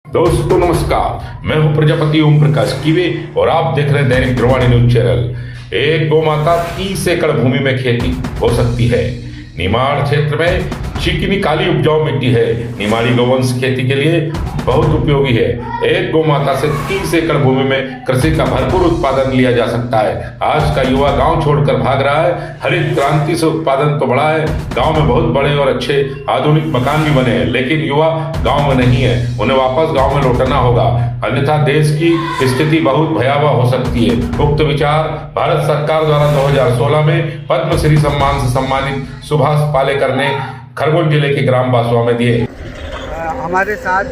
दोस्तों नमस्कार, मैं हूं प्रजापति ओम प्रकाश कीवे और आप देख रहे हैं दैनिक ध्रुवाणी न्यूज चैनल। एक गौ माता 30 एकड़ भूमि में खेती हो सकती है। निमाड़ क्षेत्र में चिकनी काली उपजाऊ मिट्टी है। निमाड़ी गौवंश खेती के लिए बहुत उपयोगी है। एक गौ माता से 30 एकड़ भूमि में कृषि का भरपूर उत्पादन लिया जा सकता है। आज का युवा गांव छोड़कर भाग रहा है। हरित क्रांति से उत्पादन तो बढ़ा है, गांव में बहुत बड़े और अच्छे आधुनिक मकान भी बने हैं, लेकिन युवा गांव में नहीं है। उन्हें वापस गांव में लौटना होगा, अन्यथा देश की स्थिति बहुत भयावह हो सकती है। उक्त विचार भारत सरकार द्वारा 2016 में पद्मश्री सम्मान से सम्मानित सुभाष पालेकर ने खरगोन जिले के ग्राम बासवा में दिए। हमारे साथ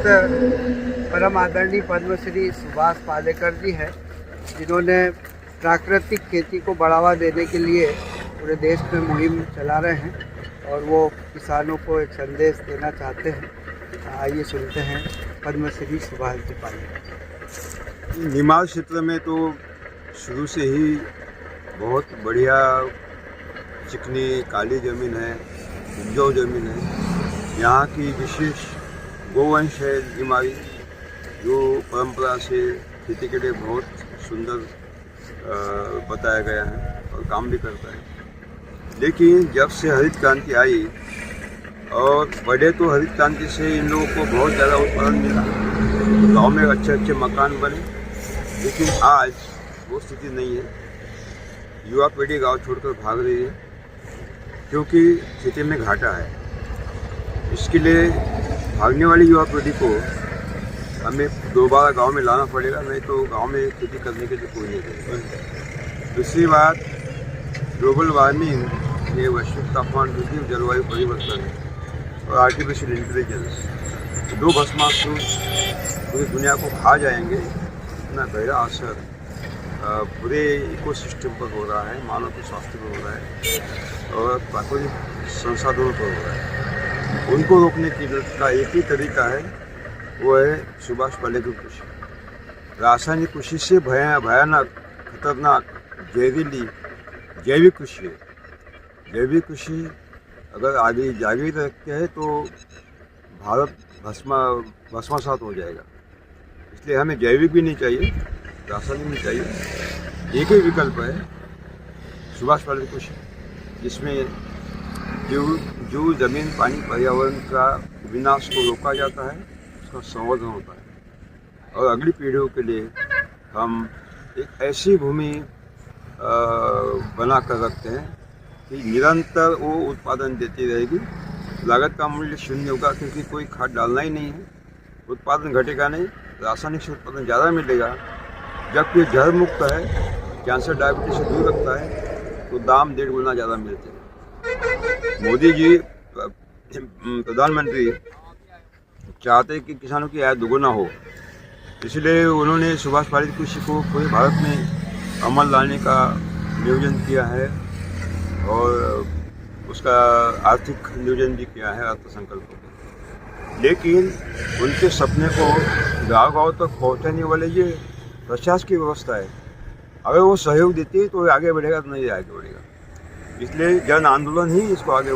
परम आदरणीय पद्मश्री सुभाष पालेकर जी हैं, जिन्होंने प्राकृतिक खेती को बढ़ावा देने के लिए पूरे देश में मुहिम चला रहे हैं और वो किसानों को एक संदेश देना चाहते हैं। आइए सुनते हैं पद्मश्री सुभाष जी पालेकर। निमाड़ क्षेत्र में तो शुरू से ही बहुत बढ़िया चिकनी काली ज़मीन है, उपजाऊ ज़मीन है। यहाँ की विशेष गोवंश है निमाड़ी, जो परंपरा से खेती के लिए बहुत सुंदर बताया गया है और काम भी करता है। लेकिन जब से हरित क्रांति आई और पहले तो हरित क्रांति से इन लोगों को बहुत ज़्यादा उत्पादन मिला, तो गाँव में अच्छे अच्छे मकान बने, लेकिन आज वो स्थिति नहीं है। युवा पीढ़ी गाँव छोड़कर भाग रही है क्योंकि खेती में घाटा है। इसके लिए भागने वाली युवा पीढ़ी को हमें दोबारा गांव में लाना पड़ेगा, नहीं तो गांव में खेती करने के लिए कोई नहीं करेगा। दूसरी बात, ग्लोबल वार्मिंग, ये वैश्विक तापमान वृद्धि, जलवायु परिवर्तन और आर्टिफिशियल इंटेलिजेंस, दो भस्मासुर पूरी दुनिया को खा जाएंगे। इतना गहरा असर पूरे इकोसिस्टम पर हो रहा है, मानव के स्वास्थ्य पर हो रहा है और प्राकृतिक संसाधनों पर हो रहा है। उनको रोकने का एक ही तरीका है, वो है सुभाष पालेकर कृषि। रासायनिक कृषि से भयानक, खतरनाक, जहरीली जैविक कृषि है। जैविक कृषि अगर आगे जारी रखते हैं तो भारत भस्मासात हो जाएगा। इसलिए हमें जैविक भी नहीं चाहिए, रासायनिक नहीं चाहिए। एक ही विकल्प है सुभाष पालेकर कृषि, जिसमें जो ज़मीन, पानी, पर्यावरण का विनाश को रोका जाता है, उसका संवर्धन होता है और अगली पीढ़ियों के लिए हम एक ऐसी भूमि बना कर रखते हैं कि निरंतर वो उत्पादन देती रहेगी। लागत का मूल्य शून्य होगा क्योंकि कोई खाद डालना ही नहीं है, उत्पादन घटेगा नहीं, रासायनिक से उत्पादन ज़्यादा मिलेगा। जबकि जहर मुक्त है, कैंसर डायबिटीज से दूर रखता है, तो दाम 1.5 गुना ज़्यादा मिलते हैं। मोदी जी प्रधानमंत्री चाहते हैं कि किसानों की आय दोगुना हो, इसलिए उन्होंने सुभाष पालेकर कृषि को पूरे भारत में अमल लाने का नियोजन किया है और उसका आर्थिक नियोजन भी किया है, अर्थसंकल्प को। लेकिन उनके सपने को गाँव-गाँव तक पहुँचाने वाले ये प्रशासन की व्यवस्था है। अगर वो सहयोग देती है तो आगे बढ़ेगा, तो नहीं आगे बढ़ेगा। इसलिए जन आंदोलन ही इसको आगे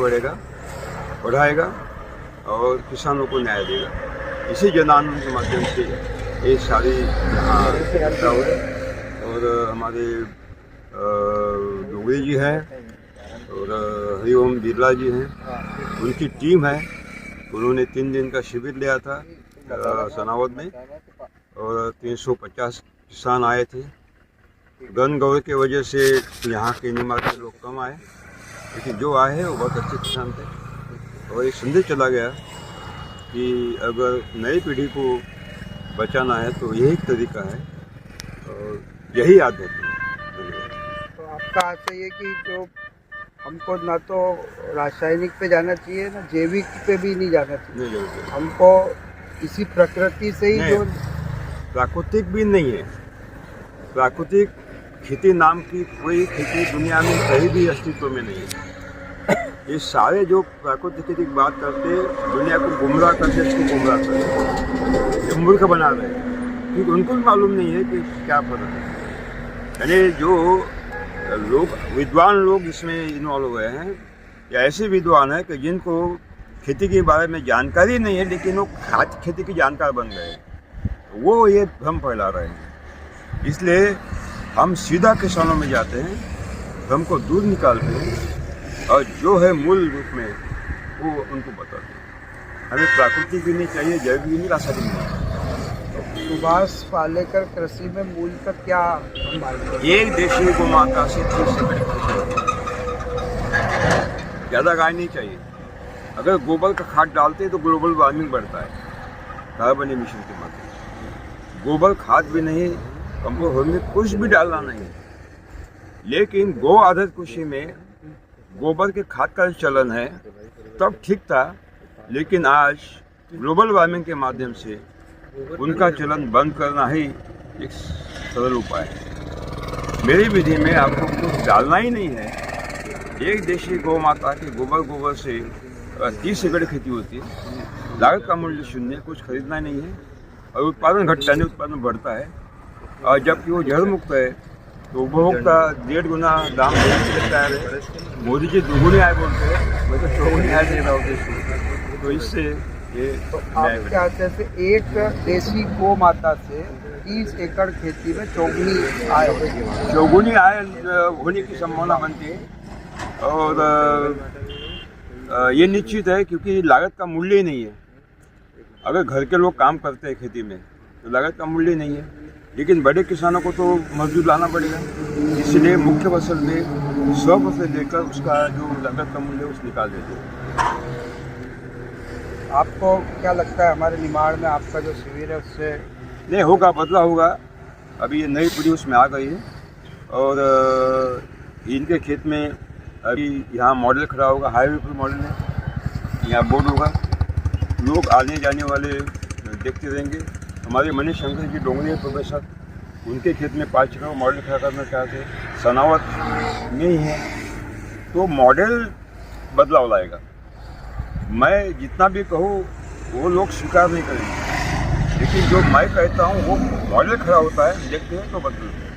बढ़ाएगा और किसानों को न्याय देगा। इसी जन आंदोलन के माध्यम से ये सारी यात्रा हुई और हमारे डोगरी जी हैं और हरिओम बिरला जी हैं, उनकी टीम है। उन्होंने 3 दिन का शिविर लिया था सनावद में और 350 किसान आए थे। गन गौर की वजह से यहाँ के निमाड़ के लोग कम आए, लेकिन जो आए हैं वो बहुत अच्छे किसान थे। और एक संदेश चला गया कि अगर नई पीढ़ी को बचाना है तो यही तरीका है और यही आदत है। तो आपका आशय है कि जो हमको ना तो रासायनिक पे जाना चाहिए, ना जैविक पे भी नहीं जाना चाहिए, हमको इसी प्रकृति से ही जो प्राकृतिक भी नहीं है। प्राकृतिक खेती नाम की कोई खेती दुनिया में कहीं भी अस्तित्व में नहीं है। ये सारे जो प्राकृतिक खेती की बात करते दुनिया को गुमराह करते, इसको गुमराह करते, मूर्ख बना रहे हैं, क्योंकि उनको भी मालूम नहीं है कि क्या फर्क है। यानी जो लोग विद्वान लोग इसमें इन्वॉल्व हुए हैं या ऐसे विद्वान हैं कि जिनको खेती के बारे में जानकारी नहीं है, लेकिन वो खेती की जानकार बन गए। वो ये भ्रम फैला रहे हैं। इसलिए हम सीधा किसानों में जाते हैं, भ्रम को दूर निकालते हैं और जो है मूल रूप में वो उनको बताते हैं। हमें प्राकृतिक भी नहीं चाहिए, जैविक भी नहीं, रासायनिक भी नहीं। सुभाष पालेकर कृषि में मूलतः क्या मानते हैं? एक देशी गौ माता से 30 से ज़्यादा गाय नहीं चाहिए। अगर गोबर का खाद डालते हैं तो ग्लोबल वार्मिंग बढ़ता है कार्बन एमिशन के माध्यम। गोबर खाद भी नहीं, कंपोस्ट में कुछ भी डालना नहीं। लेकिन गौ आधारित कृषि में गोबर के खाद का चलन है, तब ठीक था। लेकिन आज ग्लोबल वार्मिंग के माध्यम से उनका चलन बंद करना ही एक सरल उपाय है। मेरी विधि में आपको कुछ डालना ही नहीं है। एक देशी गौ माता के गोबर से 30 एकड़ खेती होती है। लागत का मूल्य शून्य, कुछ खरीदना नहीं है और उत्पादन घटता नहीं, उत्पादन बढ़ता है। और जबकि वो जहर मुक्त है तो उपभोक्ता 1.5 गुना दाम देने के लिए तैयार है। मोदी जी 2 गुनी आय बोलते हैं, मैं तो 4 गुनी आय दे रहा हूँ देश को। तो इससे ये तो आप क्या कहते हैं, एक देशी गौ माता से 30 एकड़ खेती में चौगुनी आय होगी? चौगुनी आय होने की संभावना बनती है और ये निश्चित है, क्योंकि लागत का मूल्य ही नहीं है। अगर घर के लोग काम करते हैं खेती में तो लागत का मूल्य नहीं है, लेकिन बड़े किसानों को तो मजदूर लाना पड़ेगा। इसलिए मुख्य फसल में 100% लेकर उसका जो लागत का मूल्य उस निकाल देते हैं। आपको क्या लगता है हमारे निमाड़ में आपका जो शिविर है उससे नहीं होगा, बदला होगा। अभी ये नई पीढ़ी उसमें आ गई है और इनके खेत में अभी यहाँ मॉडल खड़ा होगा, हाईवे पर मॉडल है, यहाँ बोर्ड होगा, लोग आने जाने वाले देखते रहेंगे। हमारे मनीष शंकर जी डोंगरी प्रोफेसर, उनके खेत में 5 जगह मॉडल खड़ा करना चाहते हैं, सनावत में ही है। तो मॉडल बदलाव लाएगा। मैं जितना भी कहूँ वो लोग स्वीकार नहीं करेंगे, लेकिन जो मैं कहता हूँ वो मॉडल खड़ा होता है, देखते हैं तो बदलते हैं।